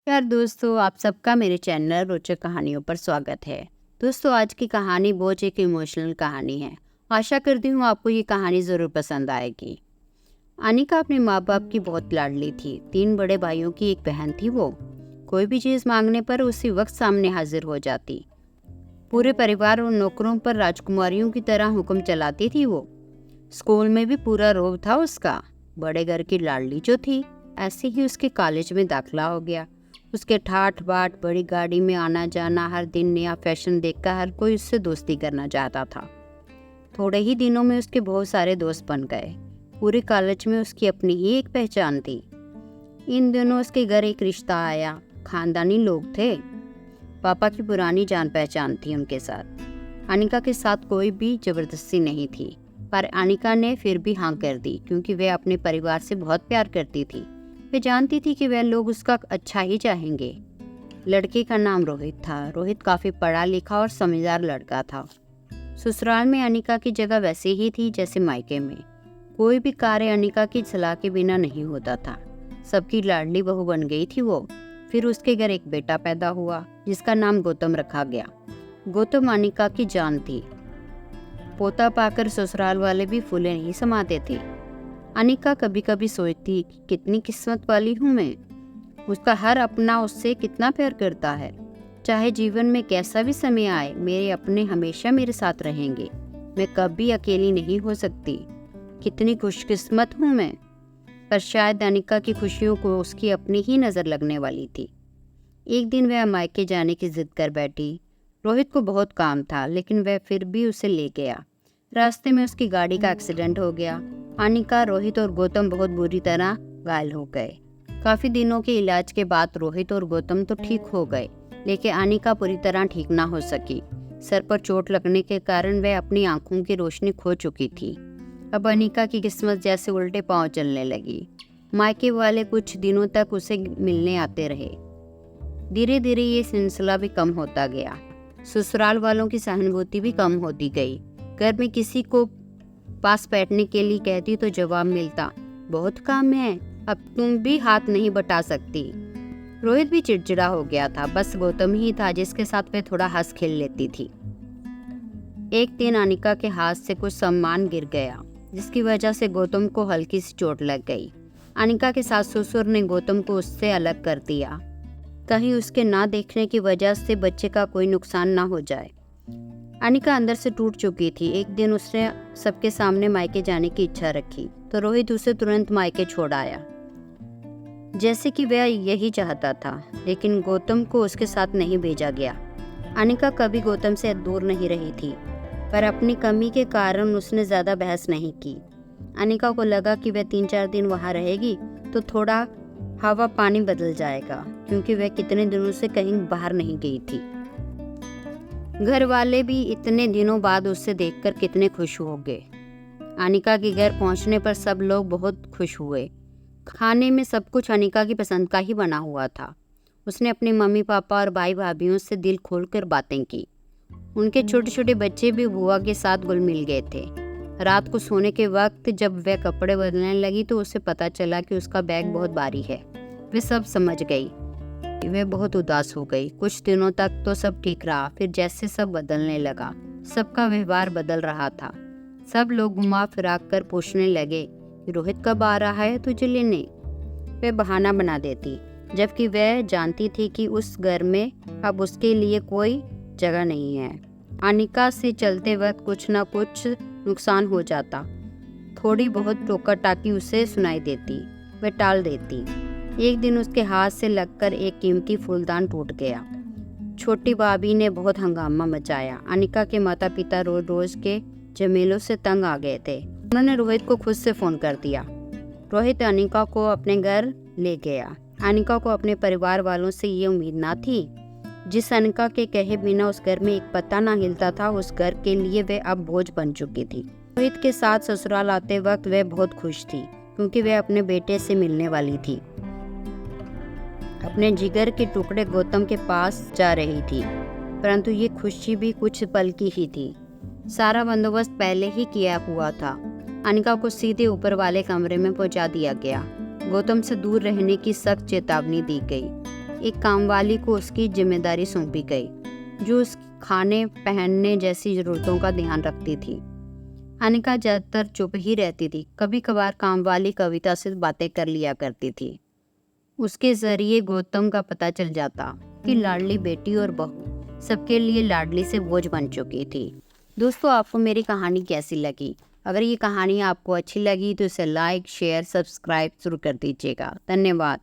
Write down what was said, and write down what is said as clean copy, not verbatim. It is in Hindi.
यार दोस्तों, आप सबका मेरे चैनल रोचक कहानियों पर स्वागत है। दोस्तों, आज की कहानी बहुत एक इमोशनल कहानी है। आशा करती हूँ आपको ये कहानी ज़रूर पसंद आएगी। अनिका अपने माँ बाप की बहुत लाडली थी। 3 बड़े भाइयों की एक बहन थी वो। कोई भी चीज़ मांगने पर उसी वक्त सामने हाजिर हो जाती। पूरे परिवार और नौकरों पर राजकुमारियों की तरह हुक्म चलाती थी वो। स्कूल में भी पूरा रौब था उसका। बड़े घर की लाडली जो थी, ऐसे ही उसके कॉलेज में दाखिला हो गया। उसके ठाठ बाट, बड़ी गाड़ी में आना जाना, हर दिन नया फैशन देखकर हर कोई उससे दोस्ती करना चाहता था। थोड़े ही दिनों में उसके बहुत सारे दोस्त बन गए। पूरे कॉलेज में उसकी अपनी ही एक पहचान थी। इन दिनों उसके घर एक रिश्ता आया। खानदानी लोग थे। पापा की पुरानी जान पहचान थी उनके साथ। अनिका के साथ कोई भी जबरदस्ती नहीं थी, पर अनिका ने फिर भी हाँ कर दी क्योंकि वह अपने परिवार से बहुत प्यार करती थी। वे जानती थी कि वह लोग उसका अच्छा ही चाहेंगे। लड़के का नाम रोहित था। रोहित काफ़ी पढ़ा लिखा और समझदार लड़का था। ससुराल में अनिका की जगह वैसे ही थी जैसे मायके में। कोई भी कार्य अनिका की सलाह के बिना नहीं होता था। सबकी लाडली बहू बन गई थी वो। फिर उसके घर एक बेटा पैदा हुआ जिसका नाम गौतम रखा गया। गौतम अनिका की जान थी। पोता पाकर ससुराल वाले भी फूले नहीं समाते थे। अनिका कभी कभी सोचती कि कितनी किस्मत वाली हूँ मैं। उसका हर अपना उससे कितना प्यार करता है। चाहे जीवन में कैसा भी समय आए, मेरे अपने हमेशा मेरे साथ रहेंगे। मैं कभी अकेली नहीं हो सकती। कितनी खुशकिस्मत हूँ मैं। पर शायद अनिका की खुशियों को उसकी अपनी ही नज़र लगने वाली थी। एक दिन वह मायके जाने की जिद कर बैठी। रोहित को बहुत काम था, लेकिन वह फिर भी उसे ले गया। रास्ते में उसकी गाड़ी का एक्सीडेंट हो गया। अनिका, रोहित और गौतम बहुत बुरी तरह घायल हो गए। काफी दिनों के इलाज के बाद रोहित और गौतम तो ठीक हो गए, लेकिन अनिका पूरी तरह ठीक ना हो सकी। सर पर चोट लगने के कारण वह अपनी आंखों की रोशनी खो चुकी थी। अब अनिका की किस्मत जैसे उल्टे पांव चलने लगी। मायके वाले कुछ दिनों तक उसे मिलने आते रहे। धीरे धीरे ये सिलसिला भी कम होता गया। ससुराल वालों की सहानुभूति भी कम होती गई। घर में किसी को पास बैठने के लिए कहती तो जवाब मिलता, बहुत काम है, अब तुम भी हाथ नहीं बटा सकती। रोहित भी चिड़चिड़ा हो गया था। बस गौतम ही था जिसके साथ वह थोड़ा हंस खेल लेती थी। एक दिन अनिका के हाथ से कुछ सामान गिर गया, जिसकी वजह से गौतम को हल्की सी चोट लग गई। अनिका के सास ससुर ने गौतम को उससे अलग कर दिया, कहीं उसके ना देखने की वजह से बच्चे का कोई नुकसान ना हो जाए। अनिका अंदर से टूट चुकी थी। एक दिन उसने सबके सामने मायके जाने की इच्छा रखी तो रोहित उसे तुरंत मायके छोड़ आया, जैसे कि वह यही चाहता था। लेकिन गौतम को उसके साथ नहीं भेजा गया। अनिका कभी गौतम से दूर नहीं रही थी, पर अपनी कमी के कारण उसने ज़्यादा बहस नहीं की। अनिका को लगा कि वह 3-4 दिन वहाँ रहेगी तो थोड़ा हवा पानी बदल जाएगा, क्योंकि वह कितने दिनों से कहीं बाहर नहीं गई थी। घर वाले भी इतने दिनों बाद उससे देखकर कितने खुश हो गए। अनिका के घर पहुंचने पर सब लोग बहुत खुश हुए। खाने में सब कुछ अनिका की पसंद का ही बना हुआ था। उसने अपने मम्मी पापा और भाई भाभीयों से दिल खोलकर बातें की। उनके छोटे छोटे बच्चे भी बुआ के साथ घुल मिल गए थे। रात को सोने के वक्त जब वह कपड़े बदलने लगी तो उसे पता चला कि उसका बैग बहुत भारी है। वे सब समझ गई। वह बहुत उदास हो गई। कुछ दिनों तक तो सब ठीक रहा, फिर जैसे सब बदलने लगा, सबका व्यवहार बदल रहा था। सब लोग घुमा फिरा कर पूछने लगे कि रोहित कब आ रहा है तुझे लेने। वह बहाना बना देती, जबकि वह जानती थी कि उस घर में अब उसके लिए कोई जगह नहीं है। अनिका से चलते वक्त कुछ न कुछ नुकसान हो जाता। थोड़ी बहुत टोका टाकी उसे सुनाई देती, वह टाल देती। एक दिन उसके हाथ से लगकर एक कीमती फूलदान टूट गया। छोटी भाभी ने बहुत हंगामा मचाया। अनिका के माता पिता रोज रोज के झमेलों से तंग आ गए थे। उन्होंने रोहित को खुद से फोन कर दिया। रोहित अनिका को अपने घर ले गया। अनिका को अपने परिवार वालों से ये उम्मीद ना थी। जिस अनिका के कहे बिना उस घर में एक पत्ता ना हिलता था, उस घर के लिए वे अब बोझ बन चुकी थी। रोहित के साथ ससुराल आते वक्त वह बहुत खुश थी, क्योंकि वह अपने बेटे से मिलने वाली थी। अपने जिगर के टुकड़े गौतम के पास जा रही थी, परंतु ये खुशी भी कुछ पल की ही थी। सारा बंदोबस्त पहले ही किया हुआ था। अनिका को सीधे ऊपर वाले कमरे में पहुंचा दिया गया। गौतम से दूर रहने की सख्त चेतावनी दी गई। एक कामवाली को उसकी जिम्मेदारी सौंपी गई, जो उसके खाने पहनने जैसी ज़रूरतों का ध्यान रखती थी। अनिका ज़्यादातर चुप ही रहती थी। कभी कभार कामवाली कविता से बातें कर लिया करती थी। उसके ज़रिए गौतम का पता चल जाता कि लाडली बेटी और बहू सबके लिए लाडली से बोझ बन चुकी थी। दोस्तों, आपको मेरी कहानी कैसी लगी? अगर ये कहानी आपको अच्छी लगी तो इसे लाइक, शेयर, सब्सक्राइब ज़रूर कर दीजिएगा। धन्यवाद।